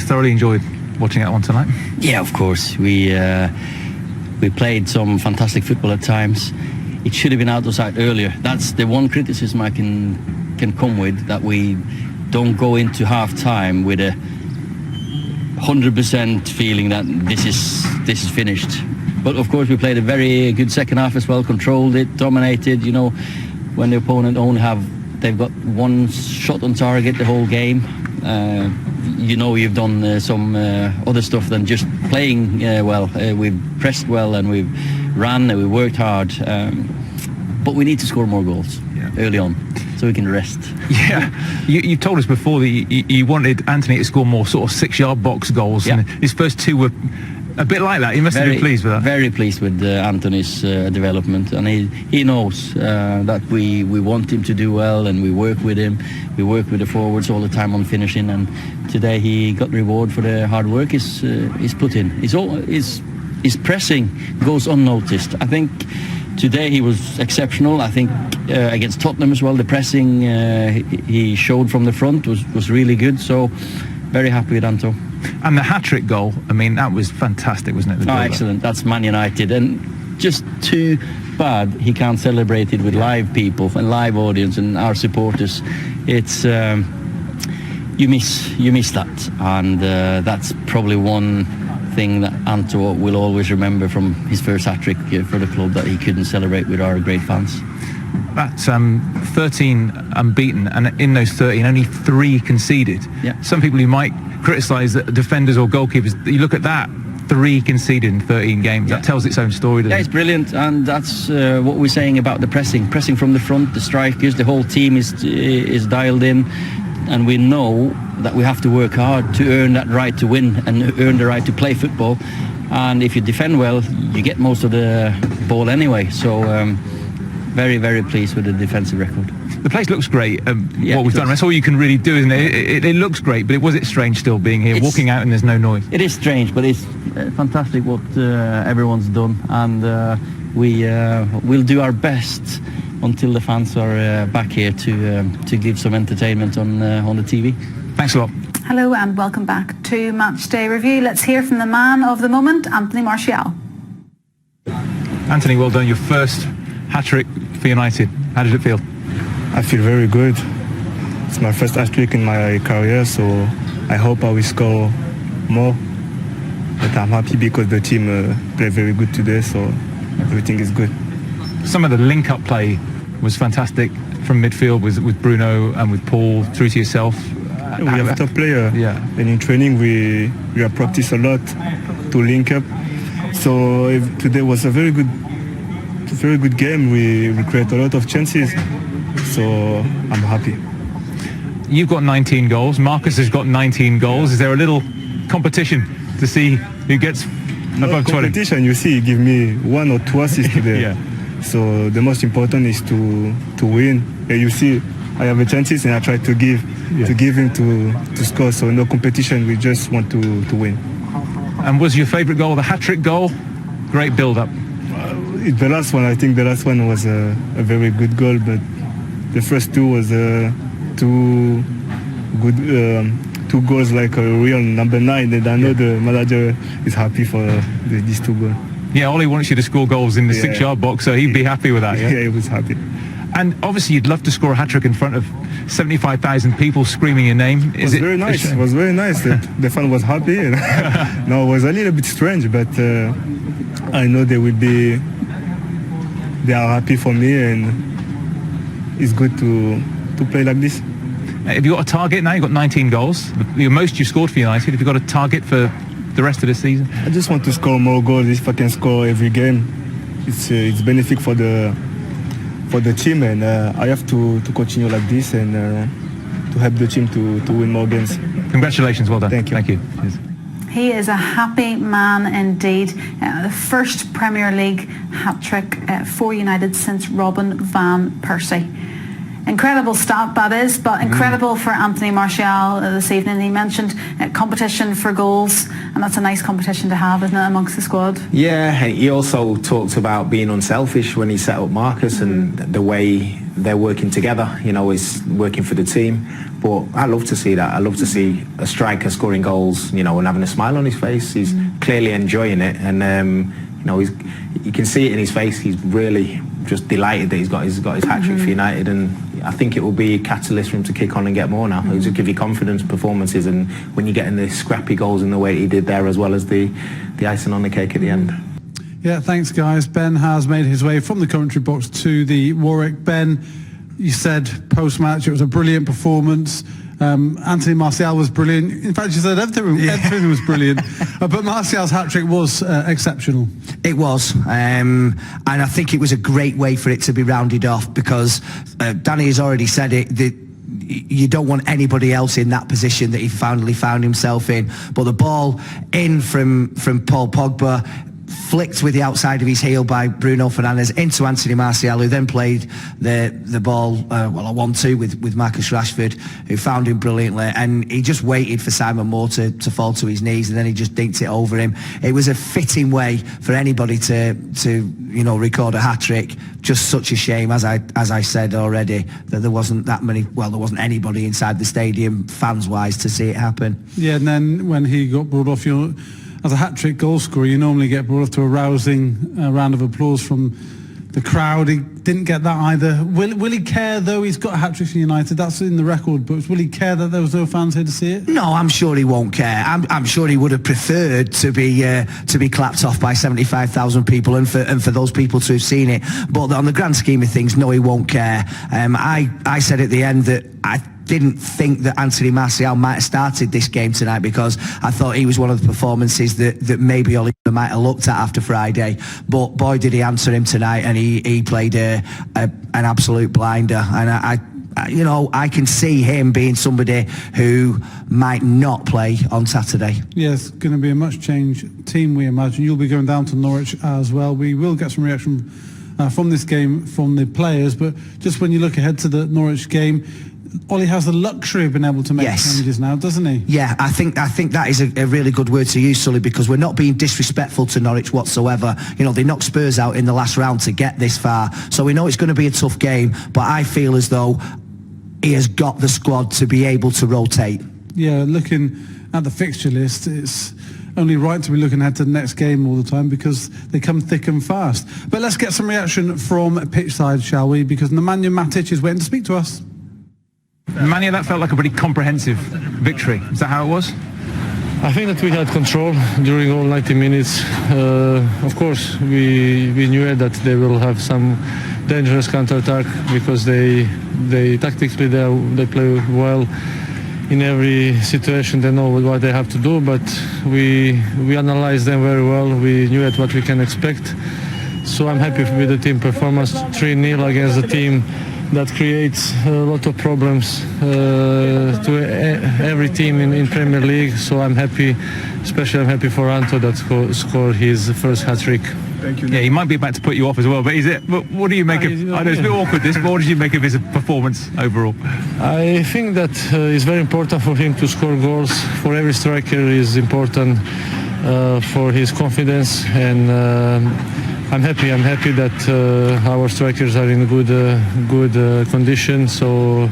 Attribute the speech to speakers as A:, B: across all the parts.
A: thoroughly enjoyed watching that one tonight.
B: Yeah, of course. We played some fantastic football at times. It should have been out of sight earlier. That's the one criticism I can come with, that we don't go into half-time with a 100% feeling that this is finished. But of course we played a very good second half as well, controlled it, dominated. You know, when the opponent they've got one shot on target the whole game. You know, you've done some other stuff than just playing well. We've pressed well and we've ran and we worked hard. But we need to score more goals early on, so we can rest.
A: Yeah, you told us before that you wanted Anthony to score more sort of 6-yard box goals, and his first two were a bit like that. You must have been pleased with that.
B: Very pleased with Anthony's development, and he knows that we want him to do well, and we work with him. We work with the forwards all the time on finishing, and today he got reward for the hard work he's put in. His pressing goes unnoticed. I think today he was exceptional. I think against Tottenham as well, the pressing he showed from the front was really good. So very happy with Anto.
A: And the hat-trick goal, I mean, that was fantastic, wasn't it?
B: Excellent. That's Man United, and just too bad he can't celebrate it with live people and live audience and our supporters. It's you miss that, and that's probably one thing that Anto will always remember from his first hat-trick for the club, that he couldn't celebrate with our great fans.
A: That's 13 unbeaten, and in those 13 only 3 conceded. Some people who might criticise defenders or goalkeepers, you look at that, 3 conceded in 13 games. That tells its own story, doesn't it?
B: It's brilliant, and that's what we're saying about the pressing from the front. The strikers, the whole team is dialed in, and we know that we have to work hard to earn that right to win and earn the right to play football. And if you defend well, you get most of the ball anyway. So very, very pleased with the defensive record. The
A: place looks great. What we've done, that's all you can really do, isn't it? It looks great, but was it strange still being here, walking out and there's no noise?
B: It is strange, but it's fantastic what everyone's done, and we'll do our best until the fans are back here to give some entertainment on the TV.
A: Thanks a lot.
C: Hello and welcome back to Matchday Review. Let's hear from the man of the moment, Anthony Martial.
A: Anthony, well done. Your first hat-trick for United. How did it feel?
D: I feel very good. It's my first hat-trick in my career, so I hope I will score more. But I'm happy because the team played very good today, so everything is good.
A: Some of the link-up play was fantastic from midfield with Bruno and with Paul through to yourself.
D: We have a top player, and in training we have practiced a lot to link up. So today was a very good game. We create a lot of chances, so I'm happy.
A: You've got 19 goals. Marcus has got 19 goals. Is there a little competition to see who gets above 20?
D: Competition, you see, give me 1 or 2 assists today. So the most important is to win. And you see, I have a chances and I try to give him to score. So no competition, we just want to win.
A: And was your favourite goal the hat-trick goal? Great build-up.
D: The last one, I think the last one was a very good goal, but the first 2 was 2 good 2 goals, like a real number 9, and I know the manager is happy for these 2 goals.
A: Yeah, Ollie wants you to score goals in the 6-yard box, so he'd be happy with that.
D: Yeah, he was happy.
A: And obviously you'd love to score a hat-trick in front of 75,000 people screaming your name.
D: It was very nice. It was very nice. The fan was happy. No, it was a little bit strange, but I know they are happy for me, and it's good to play like this.
A: Have you got a target now? You've got 19 goals. The most you've scored for United. Have you got a target for the rest of the season?
D: I just want to score more goals. If I can score every game, it's benefit for the team, and I have to continue like this and to help the team to win more games.
A: Congratulations, well done.
D: Thank you.
A: Thank you. Cheers.
C: He is a happy man indeed. The first Premier League hat-trick for United since Robin van Persie. Incredible stat that is, but incredible for Anthony Martial this evening. He mentioned competition for goals, and that's a nice competition to have, isn't it, amongst the squad?
E: Yeah, he also talked about being unselfish when he set up Marcus and the way they're working together. You know, it's working for the team. But I love to see that. I love to see a striker scoring goals, you know, and having a smile on his face. He's clearly enjoying it, and you know, you can see it in his face. He's really just delighted that he's got his hat-trick for United, and I think it will be a catalyst for him to kick on and get more now. It'll just give you confidence, performances, and when you're getting the scrappy goals in the way he did there, as well as the icing on the cake at the end.
F: Yeah, thanks guys. Ben has made his way from the commentary box to the Warwick. Ben, you said post-match it was a brilliant performance. Anthony Martial was brilliant. In fact, you said everything was brilliant. But Martial's hat-trick was exceptional.
G: It was. And I think it was a great way for it to be rounded off, because Danny has already said it, that you don't want anybody else in that position that he finally found himself in. But the ball in from Paul Pogba, flicked with the outside of his heel by Bruno Fernandes into Anthony Martial, who then played the ball, a 1-2 with Marcus Rashford, who found him brilliantly, and he just waited for Simon Moore to fall to his knees, and then he just dinked it over him. It was a fitting way for anybody to you know, record a hat-trick. Just such a shame, as I said already, that there wasn't anybody inside the stadium, fans-wise, to see it happen.
F: Yeah, and then when he got brought off, as a hat-trick goal scorer, you normally get brought off to a rousing round of applause from the crowd. He didn't get that either. Will he care, though? He's got a hat-trick for United. That's in the record books. Will he care that there was no fans here to see it?
G: No, I'm sure he won't care. I'm sure he would have preferred to be clapped off by 75,000 people, and for those people to have seen it. But on the grand scheme of things, no, he won't care. I said at the end that I didn't think that Anthony Martial might have started this game tonight, because I thought he was one of the performances that maybe Ole might have looked at after Friday. But boy, did he answer him tonight, and he played an absolute blinder. And I can see him being somebody who might not play on Saturday.
F: Yeah, it's going to be a much changed team, we imagine. You'll be going down to Norwich as well. We will get some reaction from this game from the players, but just when you look ahead to the Norwich game, Ollie has the luxury of being able to make changes now, doesn't he? Yeah,
G: I think that is a really good word to use, Sully, because we're not being disrespectful to Norwich whatsoever. You know, they knocked Spurs out in the last round to get this far, so we know it's going to be a tough game, but I feel as though he has got the squad to be able to rotate.
F: Yeah, looking at the fixture list, it's only right to be looking ahead to the next game all the time, because they come thick and fast. But let's get some reaction from pitchside, shall we? Because Nemanja Matic is waiting to speak to us.
A: Nemanja, that felt like a pretty comprehensive victory. Is that how it was?
H: I think that we had control during all 90 minutes. Of course, we knew that they will have some dangerous counter-attack, because they tactically they play well in every situation. They know what they have to do, but we analyzed them very well. We knew what we can expect. So I'm happy with the team performance. 3-0 against a team that creates a lot of problems to every team in Premier League. So I'm happy, especially I'm happy for Anto that scored his first hat-trick.
A: Thank you. Yeah, he might be about to put you off as well, but what do you make of, I know it's a bit awkward this, but what did you make of his performance overall?
H: I think that it's very important for him to score goals. For every striker is important for his confidence, and I'm happy that our strikers are in good condition. So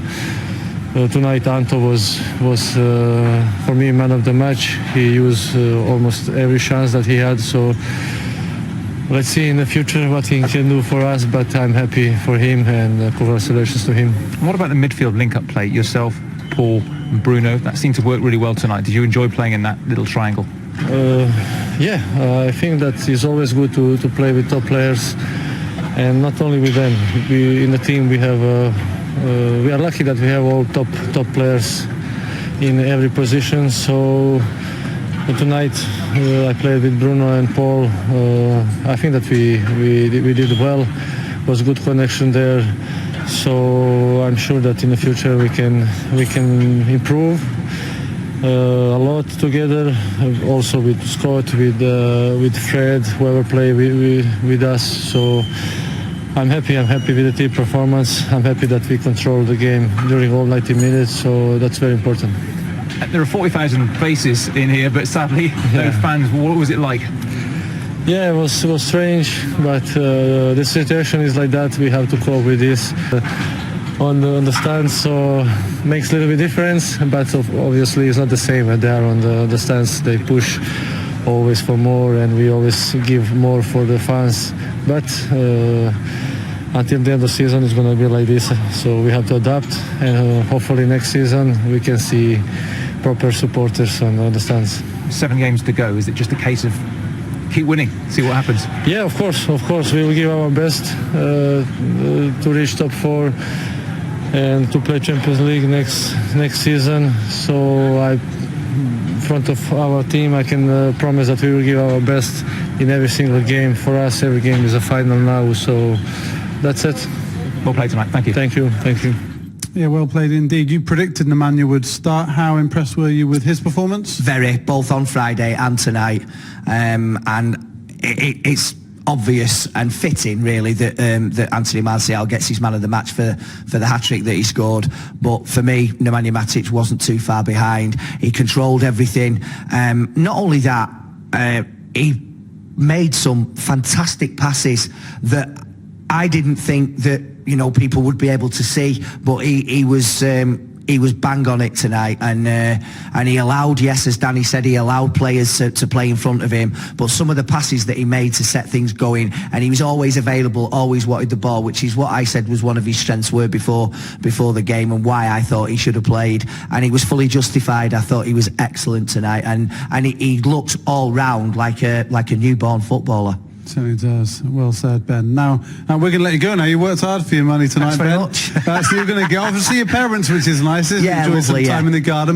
H: tonight Anto was for me man of the match. He used almost every chance that he had. So let's see in the future what he can do for us. But I'm happy for him, and congratulations to him.
A: What about the midfield link-up play? Yourself, Paul, and Bruno. That seemed to work really well tonight. Did you enjoy playing in that little triangle?
H: I think that it's always good to play with top players, and not only with them. In the team we are lucky that we have all top players in every position. So tonight I played with Bruno and Paul. I think that we did well. It was good connection there. So I'm sure that in the future we can improve a lot together, also with Scott, with Fred, whoever play with us. So I'm happy with the team performance. I'm happy that we control the game during all 90 minutes, so that's very important.
A: There are 40,000 faces in here, but sadly no fans. What was it like?
H: Yeah, it was strange, but the situation is like that. We have to cope with this. On the stands, so makes a little bit difference, but obviously it's not the same. When they are on the stands, they push always for more, and we always give more for the fans. But until the end of the season, it's going to be like this. So we have to adapt, and hopefully next season we can see proper supporters on the stands.
A: 7 games to go. Is it just a case of keep winning, see what happens?
H: Yeah, of course. We will give our best to reach top 4 and to play Champions League next season. So in front of our team, I can promise that we will give our best in every single game. For us, every game is a final now. So that's it.
A: Well played tonight. Thank you.
H: Thank you.
F: Yeah, well played indeed. You predicted Nemanja would start. How impressed were you with his performance?
G: Very, both on Friday and tonight. And it's obvious and fitting, really, that Anthony Martial gets his man of the match for the hat-trick that he scored. But for me, Nemanja Matic wasn't too far behind. He controlled everything. Not only that, he made some fantastic passes that I didn't think that people would be able to see, but he was bang on it tonight, and he allowed, yes, as Danny said, he allowed players to play in front of him, but some of the passes that he made to set things going, and he was always available, always wanted the ball, which is what I said was one of his strengths were before the game, and why I thought he should have played, and he was fully justified. I thought he was excellent tonight, and he looked all round like a newborn footballer.
F: Certainly does. Well said, Ben. Now we're going to let you go now. You worked hard for your money tonight,
G: Thanks very
F: Ben.
G: much.
F: So you're going to get off and see your parents, which is nice. Enjoy
G: lovely,
F: some time in the garden.